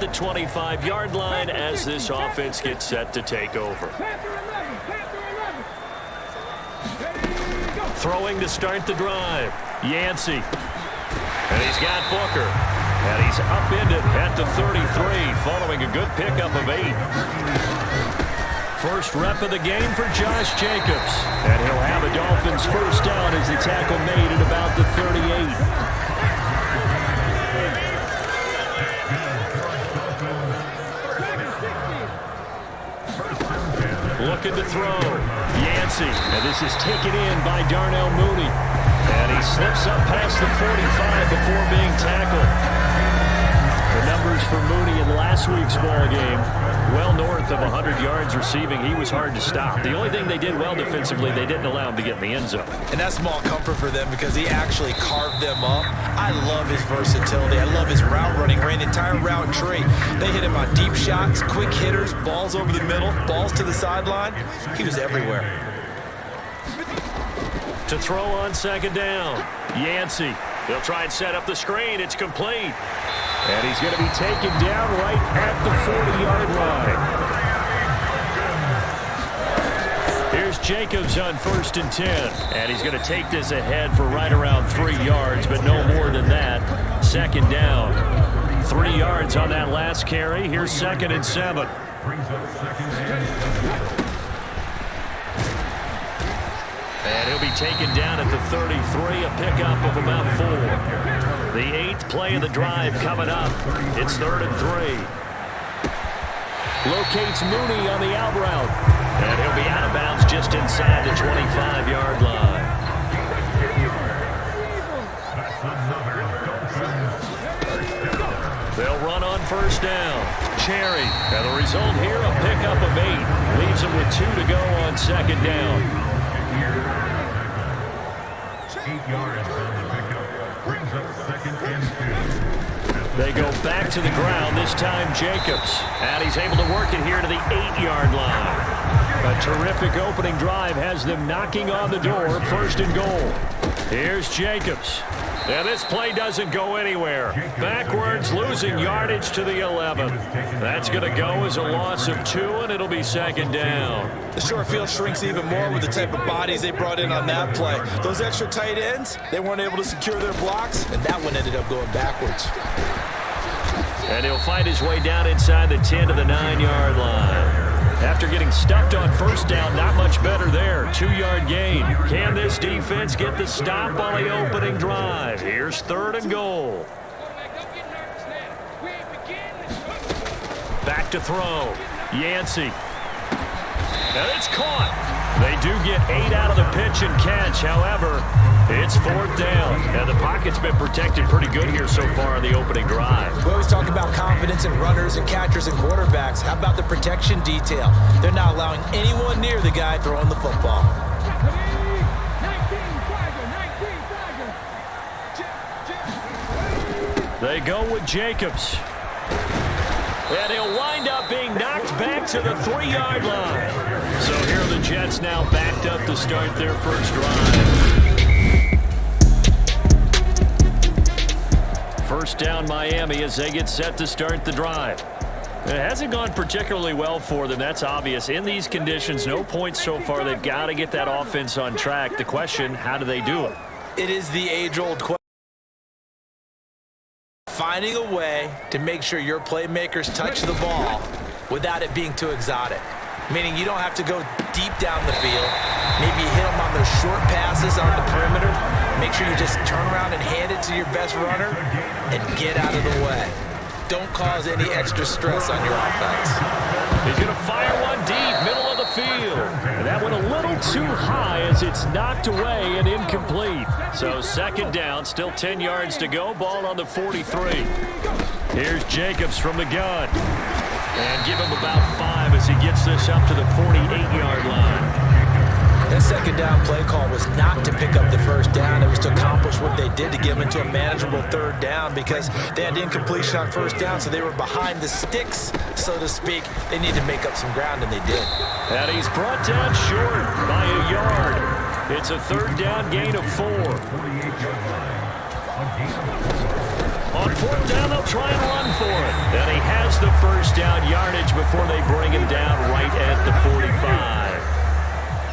the 25-yard line as this offense gets set to take over. Throwing to start the drive. Yancey. And he's got Booker. And he's upended at the 33 following a good pickup of 8. First rep of the game for Josh Jacobs. And he'll have a Dolphins first down as the tackle made at about the 38. Looking to throw. Yancey. And this is taken in by Darnell Mooney. And he slips up past the 45 before being tackled. The numbers for Mooney in last week's ball game, well north of 100 yards receiving. He was hard to stop. The only thing they did well defensively, they didn't allow him to get in the end zone. And that's small comfort for them because he actually carved them up. I love his versatility. I love his route running. Ran the entire route tree. They hit him on deep shots, quick hitters, balls over the middle, balls to the sideline. He was everywhere. To throw on second down. Yancey. They'll try and set up the screen. It's complete. And he's going to be taken down right at the 40-yard line. Here's Jacobs on 1st and 10. And he's going to take this ahead for right around 3 yards, but no more than that. Second down. 3 yards on that last carry. Here's 2nd and 7. And he'll be taken down at the 33, a pickup of about 4. The 8th play of the drive coming up. It's 3rd and 3. Locates Mooney on the out route. And he'll be out of bounds just inside the 25-yard line. They'll run on first down. Cherry. And the result here, a pickup of 8. Leaves him with 2 to go on second down. 8 yards on the pickup. Brings up 2nd and 2. They go back to the ground, this time Jacobs. And he's able to work it here to the 8-yard line. A terrific opening drive has them knocking on the door, 1st and goal. Here's Jacobs. And this play doesn't go anywhere. Backwards, losing yardage to the 11. That's going to go as a loss of 2, and it'll be 2nd down. The short field shrinks even more with the type of bodies they brought in on that play. Those extra tight ends, they weren't able to secure their blocks, and that one ended up going backwards. And he'll find his way down inside the 10 to the 9-yard line. After getting stuffed on first down, not much better there. 2-yard gain. Can this defense get the stop on the opening drive? Here's 3rd and goal. Back to throw. Yancey. And it's caught. They do get 8 out of the pitch and catch. However, it's 4th down. And the pocket's been protected pretty good here so far on the opening drive. We always talk about confidence in runners and catchers and quarterbacks. How about the protection detail? They're not allowing anyone near the guy throwing the football. They go with Jacobs. And he'll wind up being knocked back to the 3-yard line. So here are the Jets now backed up to start their first drive. First down Miami as they get set to start the drive. It hasn't gone particularly well for them. That's obvious. In these conditions, no points so far. They've got to get that offense on track. The question, how do they do it? It is the age-old question. Finding a way to make sure your playmakers touch the ball without it being too exotic. Meaning you don't have to go deep down the field. Maybe you hit them on those short passes on the perimeter. Make sure you just turn around and hand it to your best runner and get out of the way. Don't cause any extra stress on your offense. He's going to fire one deep, middle of the field. And that went a little too high as it's knocked away and incomplete. So 2nd down, still 10 yards to go. Ball on the 43. Here's Jacobs from the gun. And give him about 5 as he gets this up to the 48-yard line. That 2nd down play call was not to pick up the first down. It was to accomplish what they did to get them into a manageable 3rd down because they had incompletion on first down, so they were behind the sticks, so to speak. They needed to make up some ground, and they did. And he's brought down short by a yard. It's a 3rd down gain of 4. On fourth down, they'll try and run for it. And he has the first down yardage before they bring him down right at the 45.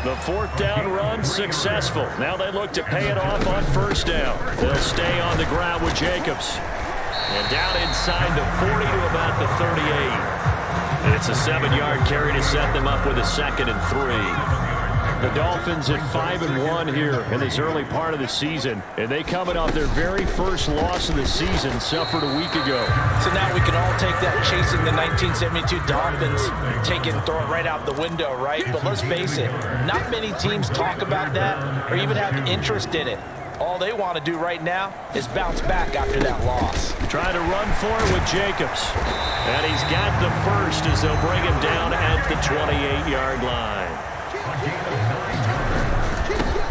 The fourth down run successful. Now they look to pay it off on first down. They'll stay on the ground with Jacobs. And down inside the 40 to about the 38. It's a 7-yard carry to set them up with a 2nd and 3. The Dolphins at 5-1 here in this early part of the season. And they coming off their very first loss of the season, suffered a week ago. So now we can all take that chasing the 1972 Dolphins, take it and throw it right out the window, right? But let's face it, not many teams talk about that or even have interest in it. All they want to do right now is bounce back after that loss. Trying to run for it with Jacobs. And he's got the first as they'll bring him down at the 28-yard line.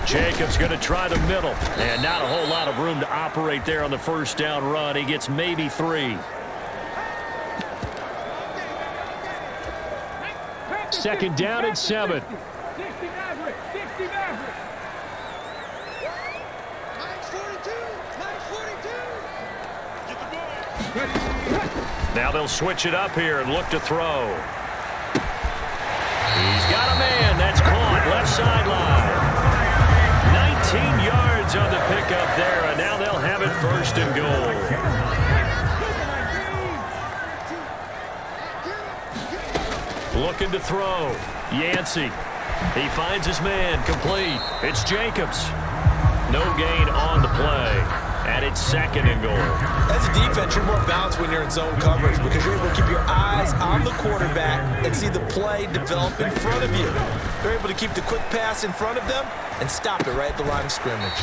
Jacobs going to try the middle. And not a whole lot of room to operate there on the first down run. He gets maybe 3. Second down and 7. Now they'll switch it up here and look to throw. He's got a man. That's caught. Left sideline. 19 yards on the pickup there, and now they'll have it first and goal. Looking to throw. Yancey. He finds his man. Complete. It's Jacobs. No gain on the play. And it's 2nd and goal. As a defense, you're more balanced when you're in zone coverage because you're able to keep your eyes on the quarterback and see the play develop in front of you. They're able to keep the quick pass in front of them and stop it right at the line of scrimmage.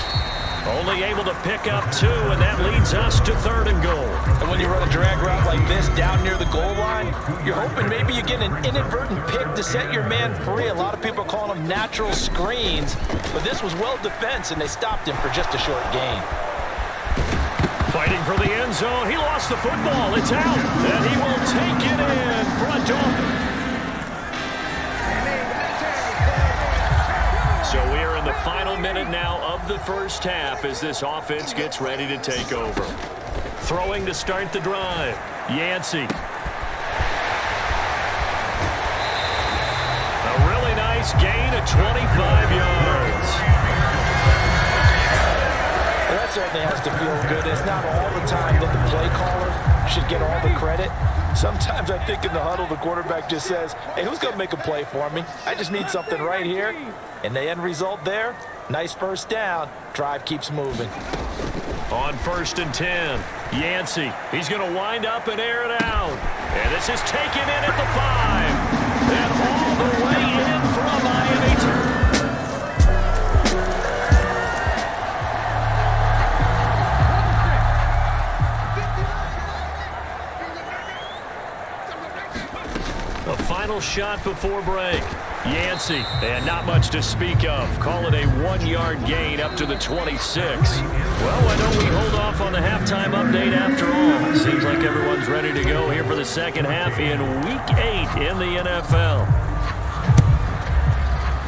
Only able to pick up 2, and that leads us to 3rd and goal. And when you run a drag route like this down near the goal line, you're hoping maybe you get an inadvertent pick to set your man free. A lot of people are calling them natural screens, but this was well defense, and they stopped him for just a short gain. Fighting for the end zone. He lost the football. It's out. And he will take it in for a Dolphin. So we are in the final minute now of the first half as this offense gets ready to take over. Throwing to start the drive. Yancey. A really nice gain of 25 yards. That certainly has to feel good. It's not all the time that the play caller should get all the credit. Sometimes I think in the huddle, the quarterback just says, hey, who's going to make a play for me? I just need something right here. And the end result there, nice first down. Drive keeps moving. On 1st and 10, Yancey. He's going to wind up and air it out. And this is taken in at the 5. And all the way in for a Miami turn. A final shot before break. Yancey, and not much to speak of. Call it a 1-yard gain up to the 26. Well, why don't we hold off on the halftime update after all? Seems like everyone's ready to go here for the second half in Week 8 in the NFL.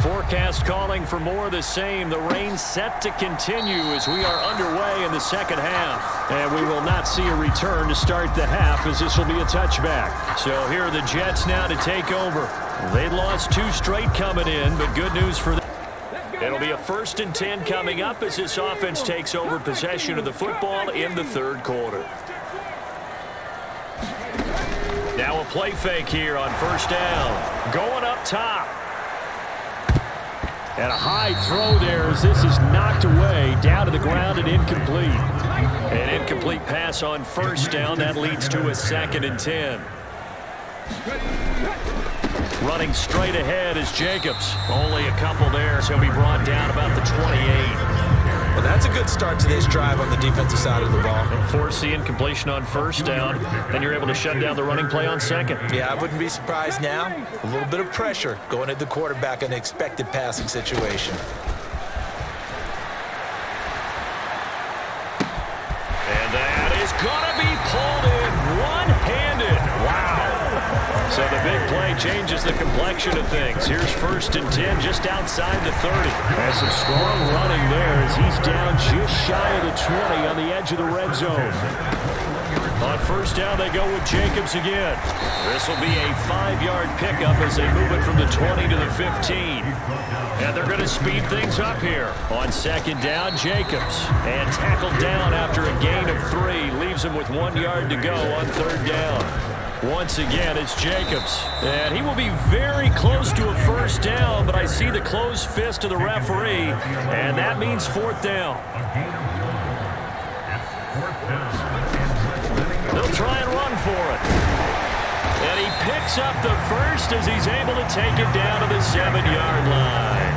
Forecast calling for more of the same. The rain set to continue as we are underway in the second half. And we will not see a return to start the half as this will be a touchback. So here are the Jets now to take over. They'd lost 2 straight coming in, but good news for them. It'll be a 1st and 10 coming up as this offense takes over possession of the football in the 3rd quarter. Now a play fake here on 1st down. Going up top. And a high throw there as this is knocked away, down to the ground and incomplete. An incomplete pass on 1st down. That leads to a 2nd and 10. Running straight ahead is Jacobs. Only a couple there, so he'll be brought down about the 28. Well, that's a good start to this drive on the defensive side of the ball. Force the incompletion on 1st down. Then you're able to shut down the running play on 2nd. Yeah, I wouldn't be surprised now. A little bit of pressure going at the quarterback in an expected passing situation. And that is going to be pulled in one-handed. Wow. So the big play changes the complexion of things. Here's 1st and 10 just outside the 30. And some strong running there as he's down just shy of the 20 on the edge of the red zone. On first down, they go with Jacobs again. This will be a 5-yard pickup as they move it from the 20 to the 15. And they're going to speed things up here. On second down, Jacobs. And tackled down after a gain of 3. Leaves him with 1 yard to go on third down. Once again, it's Jacobs. And he will be very close to a first down, but I see the closed fist of the referee, and that means fourth down. They'll try and run for it. And he picks up the first as he's able to take it down to the 7-yard line.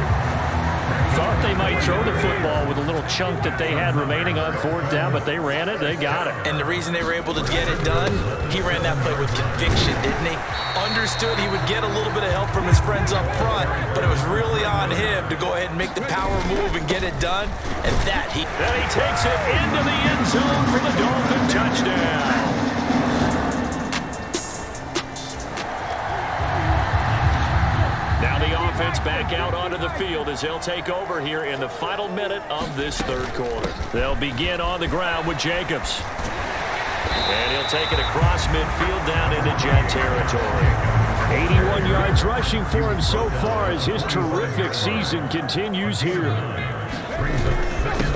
Thought they might throw the football with a little chunk that they had remaining on fourth down, but they ran it, they got it. And the reason they were able to get it done, he ran that play with conviction, didn't he? Understood he would get a little bit of help from his friends up front, but it was really on him to go ahead and make the power move and get it done. And then he takes it into the end zone for the Dolphin touchdown. Offense back out onto the field as they'll take over here in the final minute of this third quarter. They'll begin on the ground with Jacobs. And he'll take it across midfield down into Jet territory. 81 yards rushing for him so far as his terrific season continues here.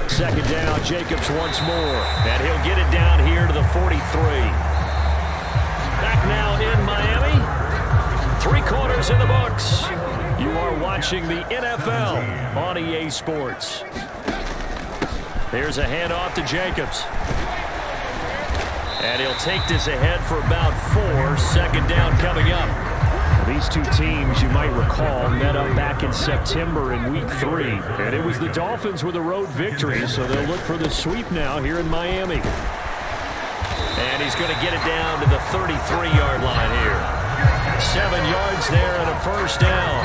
Second down, Jacobs once more. And he'll get it down here to the 43. Back now in Miami. 3 quarters in the books. You are watching the NFL on EA Sports. Here's a handoff to Jacobs. And he'll take this ahead for about 4. Second down coming up. These two teams, you might recall, met up back in September in Week 3. And it was the Dolphins with a road victory, so they'll look for the sweep now here in Miami. And he's going to get it down to the 33-yard line here. 7 yards there and a first down.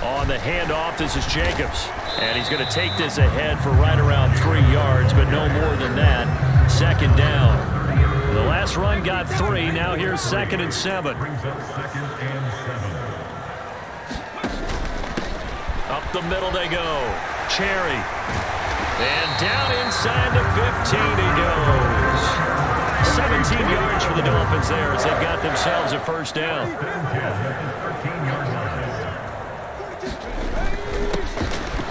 On the handoff, this is Jacobs. And he's going to take this ahead for right around 3 yards, but no more than that. Second down. The last run got 3. Now here's 2nd and 7. Up the middle they go. Cherry. And down inside the 15 he goes. 17 yards for the Dolphins there as they've got themselves a first down.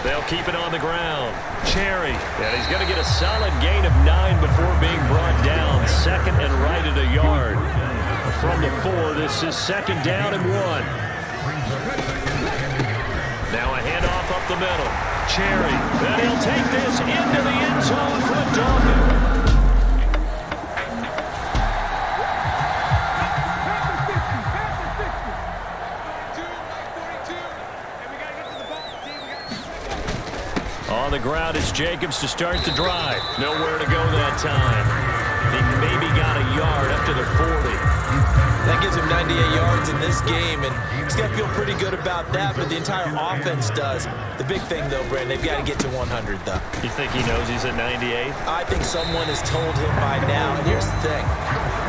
They'll keep it on the ground. Cherry. And he's going to get a solid gain of 9 before being brought down. 2nd and right at a yard. From the 4, this is 2nd down and 1. Now a handoff up the middle. Cherry. And he'll take this into the end zone for the Dolphins. On the ground is Jacobs to start the drive. Nowhere to go that time. He maybe got a yard up to the 40. That gives him 98 yards in this game, and he's got to feel pretty good about that, but the entire offense does. The big thing, though, Brandon, they've got to get to 100, though. You think he knows he's at 98? I think someone has told him by now, and here's the thing.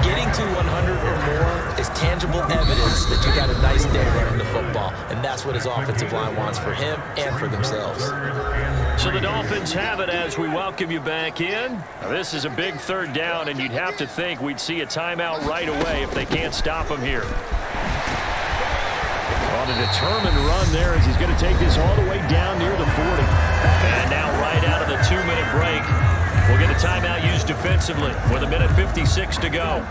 Getting to 100 or more is tangible evidence that you've had a nice day running the football, and that's what his offensive line wants for him and for themselves. So the Dolphins have it as we welcome you back in. Now, this is a big third down, and you'd have to think we'd see a timeout right away if they can't stop him here. On a determined run there as he's going to take this all the way down near the 40. And now right out of the 2-minute break, we'll get a timeout used defensively with 1:56 to go.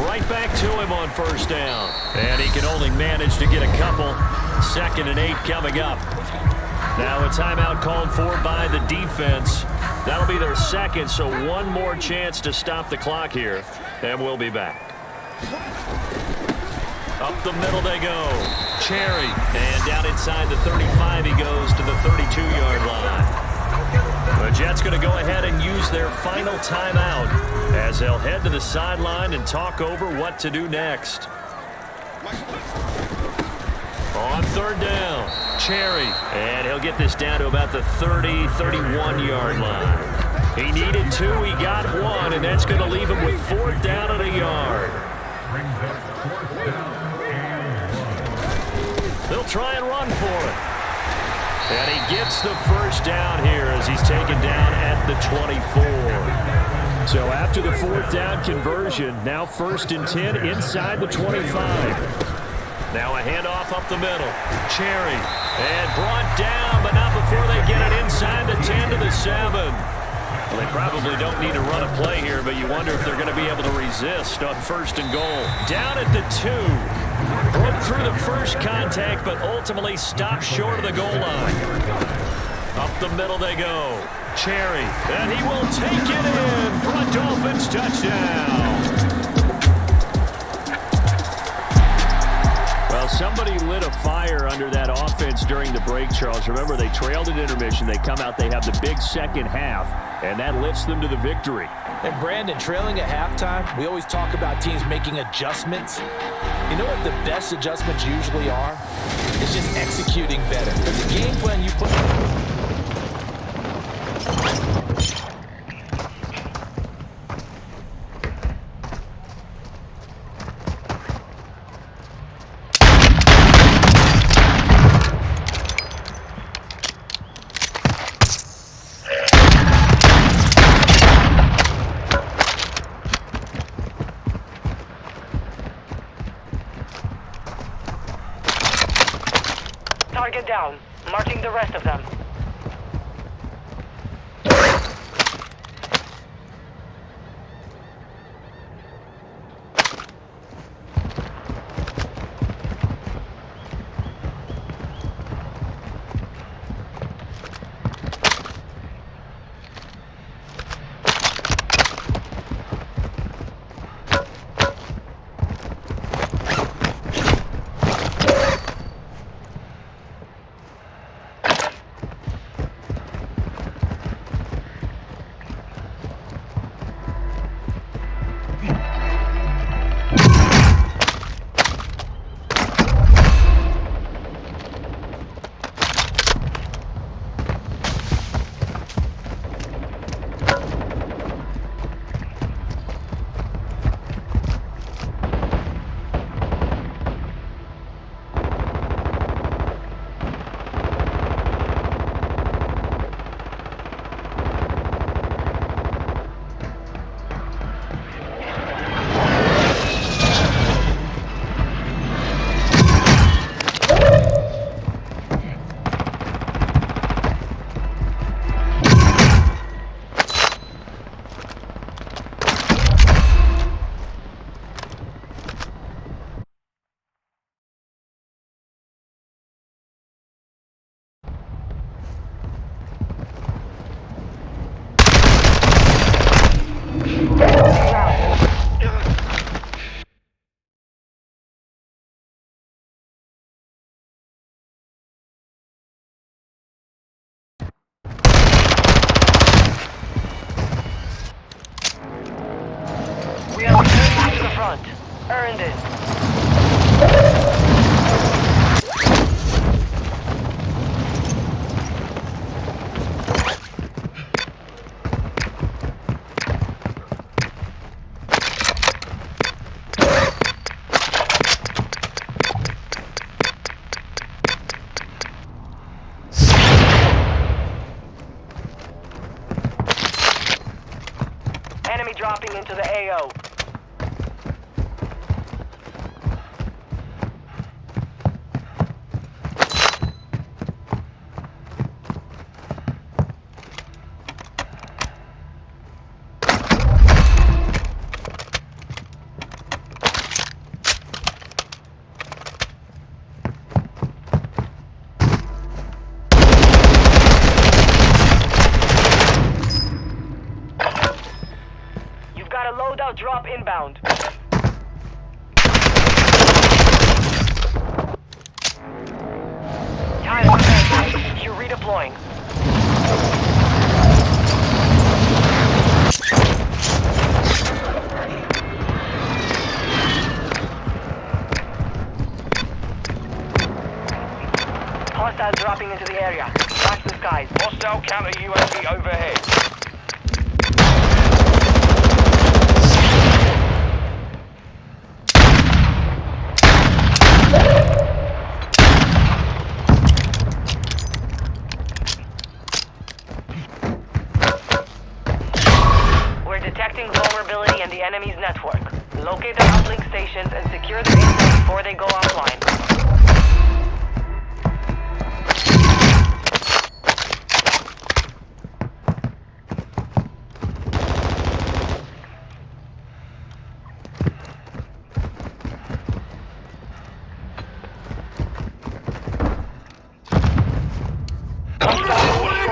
Right back to him on first down. And he can only manage to get a couple. 2nd and 8 coming up. Now a timeout called for by the defense. That'll be their 2nd, so one more chance to stop the clock here. And we'll be back. Up the middle they go. Cherry. And down inside the 35 he goes to the 32-yard line. The Jets going to go ahead and use their final timeout as they'll head to the sideline and talk over what to do next. On third down, Cherry. And he'll get this down to about the 30, 31-yard line. He needed 2, he got 1, and that's going to leave him with 4th down and a yard. Brings up 4th down and 1. They'll try and run for it. And he gets the first down here as he's taken down at the 24. So after the 4th down conversion, now 1st and 10 inside the 25. Now a handoff up the middle. Cherry. And brought down, but not before they get it inside the 10 to the 7. Well, they probably don't need to run a play here, but you wonder if they're going to be able to resist on 1st and goal. Down at the 2. Broke through the first contact, but ultimately stopped short of the goal line. Up the middle they go. Cherry. And he will take it in for a Dolphins touchdown. Well, somebody lit a fire under that offense during the break, Charles. Remember, they trailed at intermission. They come out, they have the big second half, and that lifts them to the victory. And Brandon, trailing at halftime, we always talk about teams making adjustments. You know what the best adjustments usually are? It's just executing better. Because the game plan you put... Target down. Marking the rest of them. We are returning to the front. Earned it. Enemy dropping into the AO. You've got a loadout drop inbound. Time for backup. You're redeploying. Hostiles dropping into the area. Watch the skies. Hostile counter UAV overhead. vulnerability in the enemy's network. Locate their uplink stations and secure their intel before they go offline.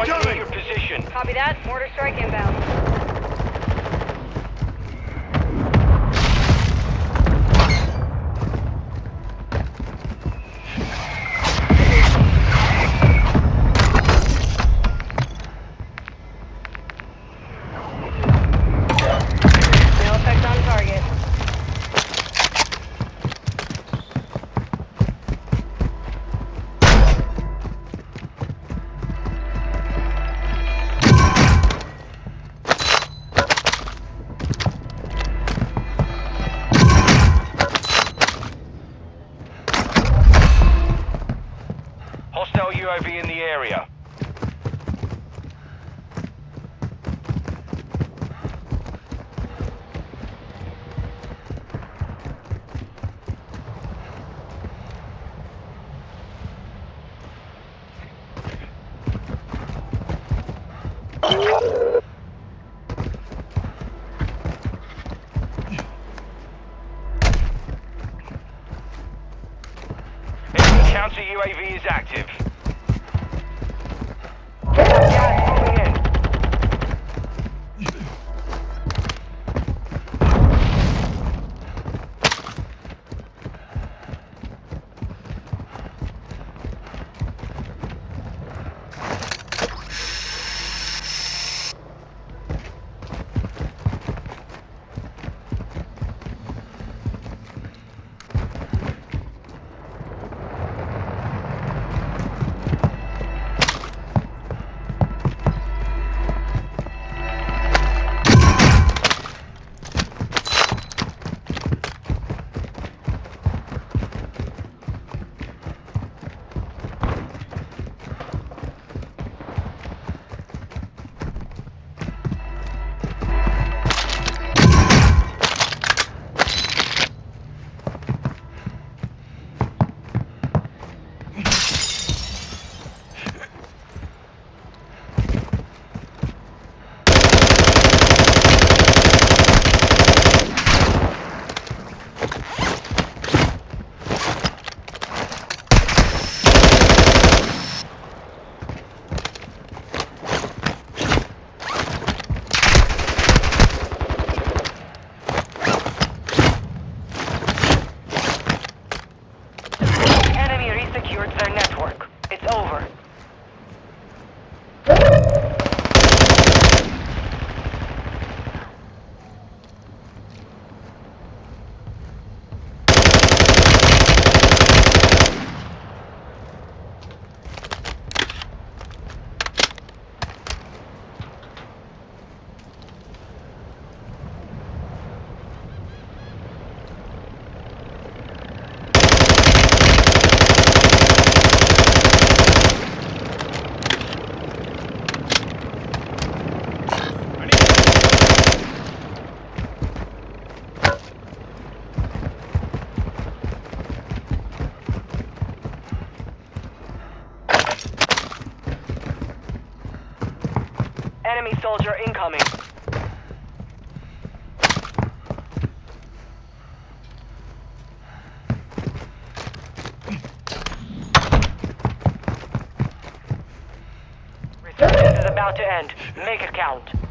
Striking your position. Copy that. Mortar strike inbound. No effect on target. Hostile UAV in the area. Enemy counter UAV is active. Gas moving in. Secured their network. It's over. Enemy soldier incoming. Resurgence is about to end. Make it count.